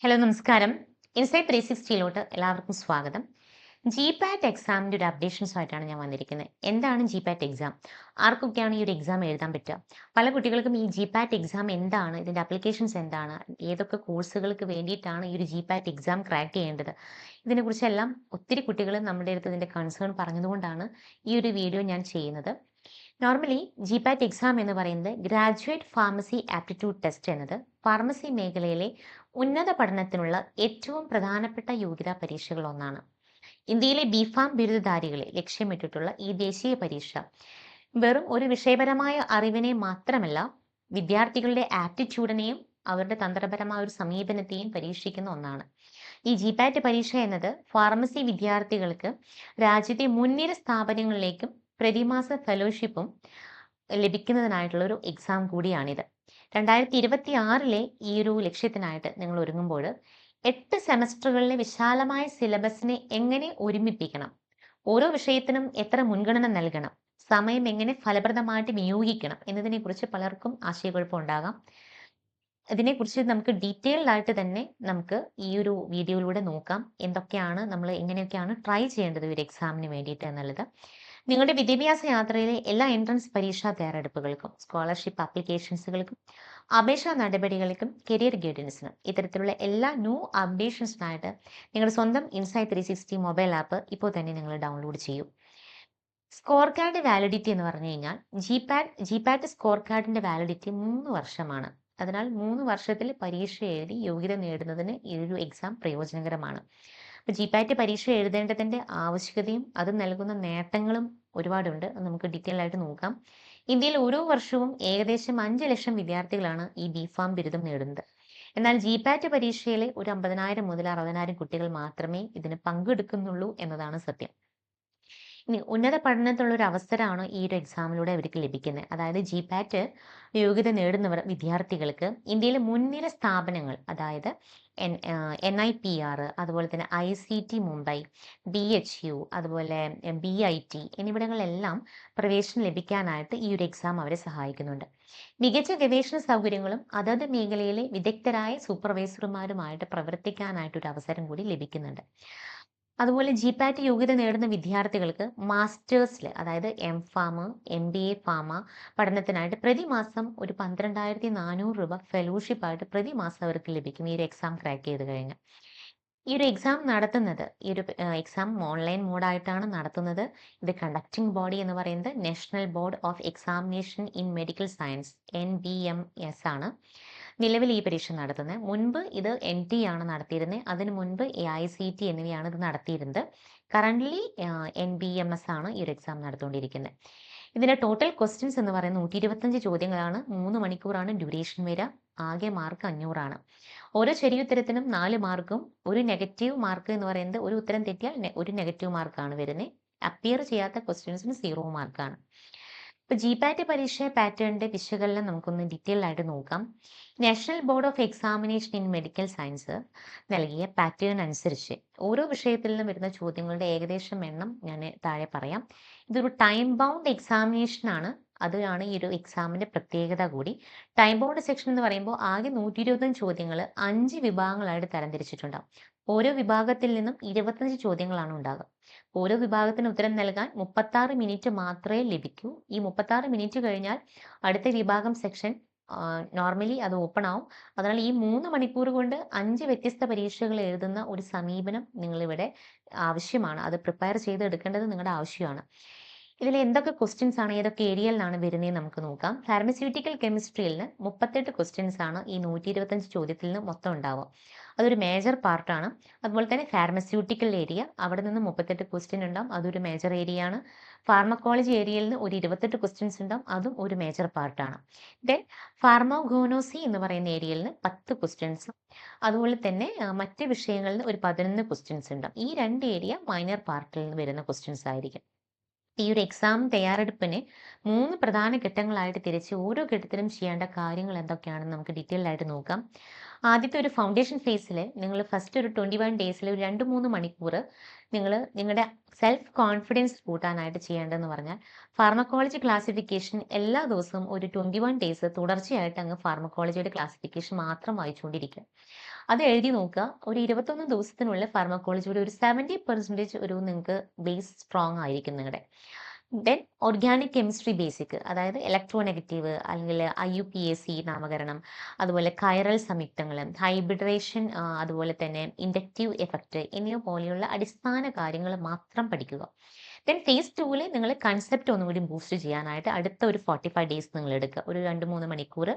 Hello നമസ്കാരം. Insight 360 എല്ലാവർക്കും സ്വാഗതം. ജിപാറ്റ് എക്സാമിൻ്റെ ഒരു അപ്ഡേഷൻസുമായിട്ടാണ് ഞാൻ വന്നിരിക്കുന്നത്. എന്താണ് ജിപാറ്റ് എക്സാം? ആർക്കൊക്കെയാണ് ഈ ഒരു എക്സാം എഴുതാൻ പറ്റുക? പല കുട്ടികൾക്കും ഈ ജിപാറ്റ് എക്സാം എന്താണ്? ഇതിൻ്റെ അപ്ലിക്കേഷൻസ് എന്താണ്? ഏതൊക്കെ കോഴ്സുകൾക്ക് വേണ്ടിയിട്ടാണ് ഈ ഒരു ജിപാറ്റ് എക്സാം ക്രാക്ക് ചെയ്യേണ്ടത്? ഇതിനെക്കുറിച്ചെല്ലാം ഒത്തിരി കുട്ടികൾ നമ്മുടെ അടുത്ത് ഇതിൻ്റെ കൺസേൺ പറഞ്ഞതുകൊണ്ടാണ് ഈ ഒരു വീഡിയോ ഞാൻ ചെയ്യുന്നത്. നോർമലി ജിപാറ്റ് എക്സാം എന്ന് പറയുന്നത് ഗ്രാജുവേറ്റ് ഫാർമസി ആപ്റ്റിറ്റ്യൂഡ് ടെസ്റ്റ് എന്നത് ഫാർമസി മേഖലയിലെ ഉന്നത പഠനത്തിനുള്ള ഏറ്റവും പ്രധാനപ്പെട്ട യോഗ്യതാ പരീക്ഷകൾ ഒന്നാണ്. ഇന്ത്യയിലെ ബിഫാം ബിരുദധാരികളെ ലക്ഷ്യമിട്ടിട്ടുള്ള ഈ ദേശീയ പരീക്ഷ വെറും ഒരു വിഷയപരമായ അറിവിനെ മാത്രമല്ല, വിദ്യാർത്ഥികളുടെ ആപ്റ്റിറ്റ്യൂഡിനെയും അവരുടെ തന്ത്രപരമായ ഒരു സമീപനത്തെയും പരീക്ഷിക്കുന്ന ഒന്നാണ്. ഈ ജിപാറ്റ് പരീക്ഷ എന്നത് ഫാർമസി വിദ്യാർത്ഥികൾക്ക് രാജ്യത്തെ മുൻനിര സ്ഥാപനങ്ങളിലേക്കും പ്രതിമാസ ഫെലോഷിപ്പും ലഭിക്കുന്നതിനായിട്ടുള്ള ഒരു എക്സാം കൂടിയാണിത്. 2026 ഈ ഒരു ലക്ഷ്യത്തിനായിട്ട് നിങ്ങൾ ഒരുങ്ങുമ്പോൾ 8 സെമസ്റ്ററുകളിലെ വിശാലമായ സിലബസിനെ എങ്ങനെ ഒരുമിപ്പിക്കണം, ഓരോ വിഷയത്തിനും എത്ര മുൻഗണന നൽകണം, സമയം എങ്ങനെ ഫലപ്രദമായിട്ട് വിനിയോഗിക്കണം എന്നതിനെക്കുറിച്ച് പലർക്കും ആശയക്കുഴപ്പം ഉണ്ടാകാം. ഇതിനെക്കുറിച്ച് നമുക്ക് ഡീറ്റെയിൽഡ് ആയിട്ട് തന്നെ നമുക്ക് ഈ ഒരു വീഡിയോയിലൂടെ നോക്കാം. എന്തൊക്കെയാണ് നമ്മൾ എങ്ങനെയൊക്കെയാണ് ട്രൈ ചെയ്യേണ്ടത് ഒരു എക്സാമിന് വേണ്ടിയിട്ട് എന്നുള്ളത്. നിങ്ങളുടെ വിദ്യാഭ്യാസ യാത്രയിലെ എല്ലാ എൻട്രൻസ് പരീക്ഷാ തയ്യാറെടുപ്പുകൾക്കും സ്കോളർഷിപ്പ് ആപ്ലിക്കേഷൻസുകൾക്കും അപേക്ഷാ നടപടികൾക്കും കരിയർ ഗൈഡൻസിനും ഇത്തരത്തിലുള്ള എല്ലാ ന്യൂ അപ്ഡേഷൻസിനായിട്ട് നിങ്ങളുടെ സ്വന്തം ഇൻസൈറ്റ് 360 മൊബൈൽ ആപ്പ് ഇപ്പോൾ തന്നെ നിങ്ങൾ ഡൗൺലോഡ് ചെയ്യൂ. സ്കോർ കാർഡ് വാലിഡിറ്റി എന്ന് പറഞ്ഞു കഴിഞ്ഞാൽ ജിപാറ്റ് സ്കോർ കാർഡിന്റെ വാലിഡിറ്റി 3 വർഷമാണ്. അതിനാൽ 3 വർഷത്തിൽ പരീക്ഷ എഴുതി യോഗ്യത നേടുന്നതിന് ഈ ഒരു എക്സാം പ്രയോജനകരമാണ്. അപ്പോൾ ജിപാറ്റ് പരീക്ഷ എഴുതേണ്ടതിന്റെ ആവശ്യകതയും അത് നൽകുന്ന നേട്ടങ്ങളും ഒരുപാടുണ്ട്. അത് നമുക്ക് ഡീറ്റെയിൽ ആയിട്ട് നോക്കാം. ഇന്ത്യയിൽ ഓരോ വർഷവും ഏകദേശം 5 ലക്ഷം വിദ്യാർത്ഥികളാണ് ഈ ബിഫാം ബിരുദം നേടുന്നത്. എന്നാൽ ജിപാറ്റ് പരീക്ഷയിലെ ഒരു 50,000 മുതൽ 60,000 കുട്ടികൾ മാത്രമേ ഇതിന് പങ്കെടുക്കുന്നുള്ളൂ എന്നതാണ് സത്യം. ഇനി ഉന്നത പഠനത്തിനുള്ള ഒരു അവസരമാണ് ഈ ഒരു എക്സാമിലൂടെ അവർക്ക് ലഭിക്കുന്നത്. അതായത് ജിപാറ്റ് യോഗ്യത നേടുന്നവർ വിദ്യാർത്ഥികൾക്ക് ഇന്ത്യയിലെ മുൻനിര സ്ഥാപനങ്ങൾ, അതായത് NIPR, അതുപോലെ തന്നെ ICT മുംബൈ, BHU, അതുപോലെ BIT എന്നിവിടങ്ങളിലെല്ലാം പ്രവേശനം ലഭിക്കാനായിട്ട് ഈ ഒരു എക്സാം അവരെ സഹായിക്കുന്നുണ്ട്. മികച്ച ഗവേഷണ സൗകര്യങ്ങളും അതത് മേഖലയിലെ വിദഗ്ധരായ സൂപ്പർവൈസർമാരുമായിട്ട് പ്രവർത്തിക്കാനായിട്ട് ഒരു അവസരം കൂടി ലഭിക്കുന്നുണ്ട്. അതുപോലെ ജിപാറ്റ് യോഗ്യത നേടുന്ന വിദ്യാർത്ഥികൾക്ക് മാസ്റ്റേഴ്സിൽ, അതായത് MPharm, MBA ഫാർമ പഠനത്തിനായിട്ട് പ്രതിമാസം ഒരു 12,400 രൂപ ഫെലോഷിപ്പായിട്ട് പ്രതിമാസം അവർക്ക് ലഭിക്കും ഈ ഒരു എക്സാം ക്രാക്ക് ചെയ്ത് കഴിഞ്ഞാൽ. ഈ ഒരു എക്സാം നടത്തുന്നത്, ഈ ഒരു എക്സാം ഓൺലൈൻ മോഡായിട്ടാണ് നടത്തുന്നത്. ഇത് കണ്ടക്ടിംഗ് ബോഡി എന്ന് പറയുന്നത് national board of examination in medical science NBMS ആണ് നിലവിൽ ഈ പരീക്ഷ നടത്തുന്നത്. മുൻപ് ഇത് NT ആണ് നടത്തിയിരുന്നത്. അതിനു മുൻപ് AICT എന്നിവയാണ് ഇത് നടത്തിയിരുന്നത്. കറന്റ്ലി NBMS ആണ് ഈ ഒരു എക്സാം നടത്തുകൊണ്ടിരിക്കുന്നത്. ഇതിന്റെ ടോട്ടൽ ക്വസ്റ്റ്യൻസ് എന്ന് പറയുന്നത് 125 ചോദ്യങ്ങളാണ്. 3 മണിക്കൂറാണ് ഡ്യൂറേഷൻ വരിക. ആകെ മാർക്ക് 500 ആണ്. ഓരോ ശരിയുത്തരത്തിനും 4 മാർക്കും ഒരു നെഗറ്റീവ് മാർക്ക് എന്ന് പറയുന്നത് ഒരു ഉത്തരം തെറ്റിയാൽ ഒരു നെഗറ്റീവ് മാർക്കാണ് വരുന്നത്. അപ്പിയർ ചെയ്യാത്ത ക്വസ്റ്റ്യൻസിന് 0 മാർക്കാണ്. ഇപ്പോൾ ജിപാറ്റ് പരീക്ഷ പാറ്റേണിന്റെ വിശകലനം നമുക്കൊന്ന് ഡീറ്റെയിൽ ആയിട്ട് നോക്കാം. National board of examination in medical science നൽകിയ പാറ്റേൺ അനുസരിച്ച് ഓരോ വിഷയത്തിൽ നിന്നും വരുന്ന ചോദ്യങ്ങളുടെ ഏകദേശം എണ്ണം ഞാൻ താഴെ പറയാം. ഇതൊരു ടൈം ബൗണ്ട് എക്സാമിനേഷൻ ആണ്. അതാണ് ഈ ഒരു എക്സാമിന്റെ പ്രത്യേകത കൂടി. ടൈം ബൗണ്ട് സെക്ഷൻ എന്ന് പറയുമ്പോൾ ആകെ 125 ചോദ്യങ്ങൾ 5 വിഭാഗങ്ങളായിട്ട് തരംതിരിച്ചിട്ടുണ്ടാവും. ഓരോ വിഭാഗത്തിൽ നിന്നും 25 ചോദ്യങ്ങളാണ് ഉണ്ടാകുക. ഓരോ വിഭാഗത്തിന് ഉത്തരം നൽകാൻ 36 മിനിറ്റ് മാത്രമേ ലഭിക്കൂ. ഈ 36 മിനിറ്റ് കഴിഞ്ഞാൽ അടുത്ത വിഭാഗം സെക്ഷൻ നോർമലി അത് ഓപ്പൺ ആവും. അതിനാൽ ഈ 3 മണിക്കൂർ കൊണ്ട് 5 വ്യത്യസ്ത പരീക്ഷകൾ എഴുതുന്ന ഒരു സമീപനം നിങ്ങളിവിടെ ആവശ്യമാണ്. അത് പ്രിപ്പയർ ചെയ്തെടുക്കേണ്ടത് നിങ്ങളുടെ ആവശ്യമാണ്. ഇതിൽ എന്തൊക്കെ ക്വസ്റ്റ്യൻസ് ആണ്, ഏതൊക്കെ ഏരിയയിലാണ് വരുന്നതെന്ന് നമുക്ക് നോക്കാം. ഫാർമസ്യൂട്ടിക്കൽ കെമിസ്ട്രിയിൽ നിന്ന് 38 ക്വസ്റ്റ്യൻസ് ആണ് ഈ 125 ചോദ്യത്തിൽ നിന്ന് മൊത്തം ഉണ്ടാവുക. അതൊരു മേജർ പാർട്ടാണ്. അതുപോലെ തന്നെ ഫാർമസ്യൂട്ടിക്കൽ ഏരിയ, അവിടെ നിന്ന് 38 ക്വസ്റ്റ്യൻ ഉണ്ടാവും. അതൊരു മേജർ ഏരിയ ആണ്. ഫാർമക്കോളജി ഏരിയയിൽ നിന്ന് ഒരു 28 ക്വസ്റ്റ്യൻസ് ഉണ്ടാവും. അതും ഒരു മേജർ പാർട്ടാണ്. ദെൻ ഫാർമോഗോണോസി എന്ന് പറയുന്ന ഏരിയയിൽ നിന്ന് 10 ക്വസ്റ്റ്യൻസ്, അതുപോലെ തന്നെ മറ്റ് വിഷയങ്ങളിൽ നിന്ന് ഒരു 11 ക്വസ്റ്റ്യൻസ് ഉണ്ടാവും. ഈ 2 ഏരിയ മൈനർ പാർട്ടിൽ നിന്ന് വരുന്ന ക്വസ്റ്റ്യൻസ് ആയിരിക്കും. ഈ ഒരു എക്സാം തയ്യാറെടുപ്പിന് 3 പ്രധാന ഘട്ടങ്ങളായിട്ട് തിരിച്ച് ഓരോ ഘട്ടത്തിലും ചെയ്യേണ്ട കാര്യങ്ങൾ എന്തൊക്കെയാണെന്ന് നമുക്ക് ഡീറ്റെയിൽ ആയിട്ട് നോക്കാം. ആദ്യത്തെ ഒരു ഫൗണ്ടേഷൻ ഫേസിൽ നിങ്ങൾ ഫസ്റ്റ് ഒരു 21 ഡേയ്സിൽ ഒരു 2-3 മണിക്കൂർ നിങ്ങൾ നിങ്ങളുടെ സെൽഫ് കോൺഫിഡൻസ് കൂട്ടാനായിട്ട് ചെയ്യേണ്ടതെന്ന് പറഞ്ഞാൽ ഫാർമക്കോളജി ക്ലാസിഫിക്കേഷൻ എല്ലാ ദിവസവും ഒരു 21 ഡേയ്സ് തുടർച്ചയായിട്ട് അങ്ങ് ഫാർമക്കോളജിയുടെ ക്ലാസിഫിക്കേഷൻ മാത്രം വായിച്ചുകൊണ്ടിരിക്കുക. അത് എഴുതി നോക്കുക. ഒരു 21 ദിവസത്തിനുള്ളിൽ ഫാർമക്കോളജിയുടെ ഒരു 70% ഒരു നിങ്ങൾക്ക് ബേസ് സ്ട്രോങ് ആയിരിക്കും നിങ്ങളുടെ. ദെൻ ഓർഗാനിക് കെമിസ്ട്രി ബേസിക്, അതായത് ഇലക്ട്രോനെഗറ്റീവ് അല്ലെങ്കിൽ IUPAC നാമകരണം, അതുപോലെ കൈറൽ സംയുക്തങ്ങൾ, ഹൈബ്രിഡേഷൻ, അതുപോലെ തന്നെ ഇൻഡക്റ്റീവ് എഫക്റ്റ് എന്നിവ പോലെയുള്ള അടിസ്ഥാന കാര്യങ്ങൾ മാത്രം പഠിക്കുക. ദെൻ ഫേസ് 2 നിങ്ങൾ കൺസെപ്റ്റ് ഒന്നുകൂടി ബൂസ്റ്റ് ചെയ്യാനായിട്ട് അടുത്ത ഒരു 45 ഡേയ്സ് നിങ്ങൾ എടുക്കുക. ഒരു 2-3 മണിക്കൂർ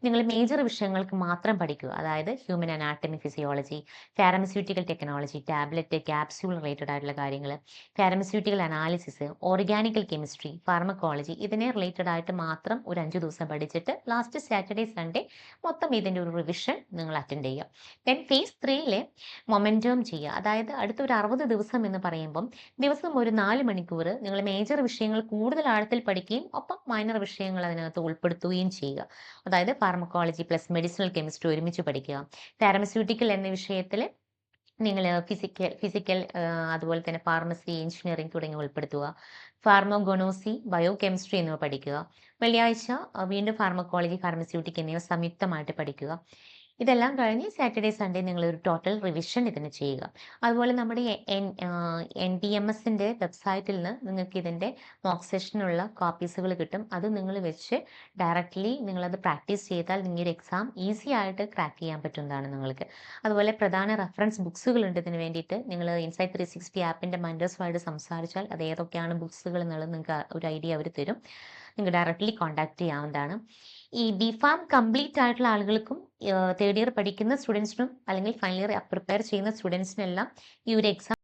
നിങ്ങൾ മേജർ വിഷയങ്ങൾക്ക് മാത്രം പഠിക്കുക. അതായത് human anatomy, physiology, pharmaceutical technology, tablet, capsule related ആയിട്ടുള്ള കാര്യങ്ങൾ, ഫാർമസ്യൂട്ടിക്കൽ അനാലിസിസ്, ഓർഗാനിക്കൽ കെമിസ്ട്രി, ഫാർമക്കോളജി, ഇതിനെ റിലേറ്റഡ് ആയിട്ട് മാത്രം ഒരു 5 ദിവസം പഠിച്ചിട്ട് ലാസ്റ്റ് സാറ്റർഡേ സൺഡേ മൊത്തം ഇതിൻ്റെ ഒരു റിവിഷൻ നിങ്ങൾ അറ്റൻഡ് ചെയ്യുക. ദെൻ ഫേസ് 3 മൊമെൻറ്റം ചെയ്യുക. അതായത് അടുത്ത ഒരു 60 ദിവസം എന്ന് പറയുമ്പം ദിവസം ഒരു 4 മണിക്കൂർ നിങ്ങൾ മേജർ വിഷയങ്ങൾ കൂടുതൽ ആഴത്തിൽ പഠിക്കുകയും ഒപ്പം മൈനർ വിഷയങ്ങൾ അതിനകത്ത് ഉൾപ്പെടുത്തുകയും ചെയ്യുക. അതായത് ഫാർമക്കോളജി പ്ലസ് മെഡിസിനൽ കെമിസ്ട്രി ഒരുമിച്ച് പഠിക്കുക. ഫാർമസ്യൂട്ടിക്കൽ എന്ന വിഷയത്തിൽ നിങ്ങൾ ഫിസിക്കൽ അതുപോലെ തന്നെ ഫാർമസി, എഞ്ചിനീയറിംഗ് തുടങ്ങിയ ഉൾപ്പെടുത്തുക. ഫാർമോഗൊണോസി, ബയോ കെമിസ്ട്രി എന്നിവ പഠിക്കുക. വെള്ളിയാഴ്ച വീണ്ടും ഫാർമക്കോളജി, ഫാർമസ്യൂട്ടിക് എന്നിവ സംയുക്തമായിട്ട് പഠിക്കുക. ഇതെല്ലാം കഴിഞ്ഞ് സാറ്റർഡേ സൺഡേ നിങ്ങളൊരു ടോട്ടൽ റിവിഷൻ ഇതിന് ചെയ്യുക. അതുപോലെ നമ്മുടെ NDMSൻ്റെ വെബ്സൈറ്റിൽ നിന്ന് നിങ്ങൾക്ക് ഇതിൻ്റെ മോക്ക് സെഷനുള്ള കോപ്പീസുകൾ കിട്ടും. അത് നിങ്ങൾ വെച്ച് ഡയറക്റ്റ്ലി നിങ്ങളത് പ്രാക്ടീസ് ചെയ്താൽ നിങ്ങളുടെ എക്സാം ഈസി ആയിട്ട് ക്രാക്ക് ചെയ്യാൻ പറ്റുന്നതാണ് നിങ്ങൾക്ക്. അതുപോലെ പ്രധാന റെഫറൻസ് ബുക്സുകളുണ്ട് ഇതിന് വേണ്ടിയിട്ട്. നിങ്ങൾ ഇൻസൈറ്റ് 360 ആപ്പിൻ്റെ മെൻറ്റേഴ്സുമായിട്ട് സംസാരിച്ചാൽ അത് ഏതൊക്കെയാണ് ബുക്സുകൾ എന്നുള്ളത് നിങ്ങൾക്ക് ഒരു ഐഡിയ അവർ തരും. നിങ്ങൾക്ക് ഡയറക്റ്റ്ലി കോൺടാക്ട് ചെയ്യാവുന്നതാണ്. ഈ BPharm കംപ്ലീറ്റ് ആയിട്ടുള്ള ആളുകൾക്കും തേർഡ് ഇയർ പഠിക്കുന്ന സ്റ്റുഡൻസിനും അല്ലെങ്കിൽ ഫൈനൽ ഇയർ പ്രിപ്പയർ ചെയ്യുന്ന സ്റ്റുഡൻസിനെല്ലാം ഈ ഒരു എക്സാം